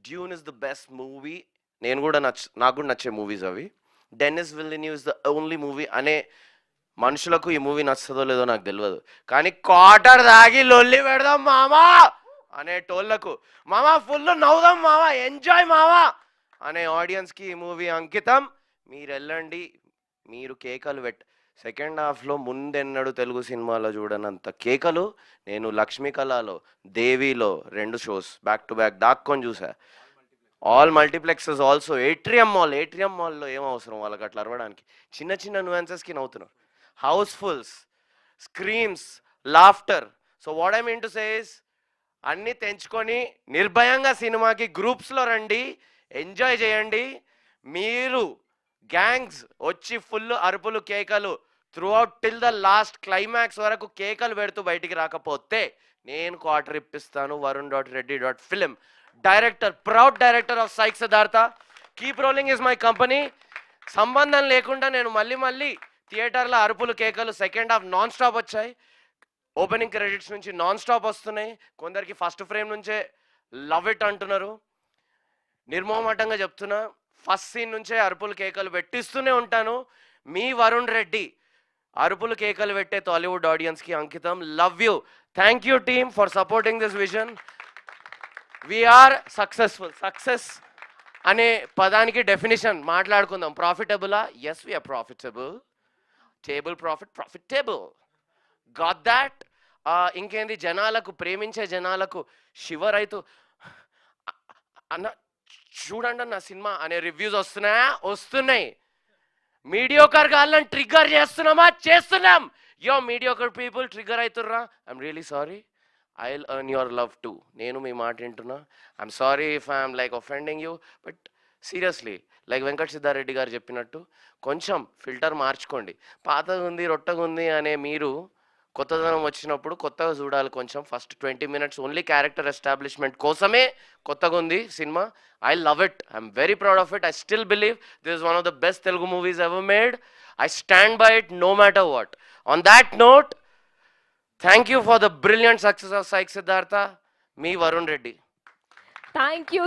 Dune is the best movie. నాకు కూడా నచ్చే మూవీస్ అవి. Denis Villeneuve is the only movie అనే మనుషులకు ఈ మూవీ నచ్చుతుందో లేదో నాకు తెలియదు, కానీ క్వార్టర్ దాగి లొల్లి పెడదాం మామా అనే టోళ్లకు మామా ఫుల్ నవ్వుదాం మామా ఎంజాయ్ మామా అనే ఆడియన్స్కి ఈ మూవీ అంకితం. మీరు వెళ్ళండి, మీరు కేకలు సెకండ్ హాఫ్లో ముందెన్నడు తెలుగు సినిమాలో చూడనంత కేకలు నేను లక్ష్మీకళలో, దేవిలో 2 షోస్ బ్యాక్ టు బ్యాక్ దాక్కొని చూసా. All multiplexes also. ఏట్రియం మాల్లో ఏం అవసరం వాళ్ళకి అట్లా అరవడానికి? చిన్న చిన్న న్యూయాన్సెస్కి నవ్వుతున్నారు. Housefuls, స్క్రీమ్స్, laughter. So what I mean to say is, అన్నీ తెంచుకొని నిర్భయంగా సినిమాకి గ్రూప్స్లో రండి, ఎంజాయ్ చేయండి. మీరు గ్యాంగ్స్ వచ్చి ఫుల్ అరుపులు కేకలు through out till the last climax వరకు కేకలు పెడుతూ బయటికి రాకపోతే నేను క్వార్టర్ ఇప్పిస్తాను. varun.reddy.film, director, proud director of psych Siddhartha. Keep rolling is my company. సంబంధం లేకుండా నేను మళ్ళీ థియేటర్లో అరుపులు కేకలు. సెకండ్ హాఫ్ నాన్ స్టాప్ వచ్చాయి. ఓపెనింగ్ క్రెడిట్స్ నుంచి నాన్ స్టాప్ వస్తున్నాయి. కొందరికి ఫస్ట్ ఫ్రేమ్ నుంచే లవ్ ఇట్ అంటున్నారు. నిర్మోహమాటంగా చెప్తున్నా, ఫస్ట్ సీన్ నుంచే అరుపులు కేకలు పెట్టిస్తూనే ఉంటాను. మీ వరుణ్ రెడ్డి అరుపులు కేకలు పెట్టే టాలీవుడ్ ఆడియన్స్కి అంకితం. Love you. Thank you team for supporting this vision. We're successful. Success అనే పదానికి డెఫినేషన్ మాట్లాడుకుందాం. ప్రాఫిటబులా? Yes, we're profitable. Table profitable. Got that. ఇంకేంది, జనాలకు, ప్రేమించే జనాలకు షివర్ అవుతూ అన్న చూడండి నా సినిమా అనే రివ్యూస్ వస్తున్నాయి. మీడియోకర్ గాళ్ళని ట్రిగ్గర్ చేస్తున్నాం. యో మీడియోకర్ పీపుల్ ట్రిగ్గర్ అవుతుర్రా. I'm really sorry. I will earn your love too. నేను మీ మాట వింటున్నా. I'm sorry if I'm like offending you, but seriously like Venkat Siddareddy గారు చెప్పినట్టు కొంచెం ఫిల్టర్ మార్చుకోండి. పాతగా ఉంది, రొట్టగా ఉంది అనే మీరు కొత్తదనం వచ్చినప్పుడు కొత్తగా చూడాలి. కొంచెం first 20 minutes only character establishment కోసమే కొత్తగా ఉంది సినిమా. I love it. I'm very proud of it. I still believe this is one of the best Telugu movies ever made. I stand by it no matter what. On that note, thank you for the brilliant success of psych Siddhartha. మీ Varun Reddy. Thank you.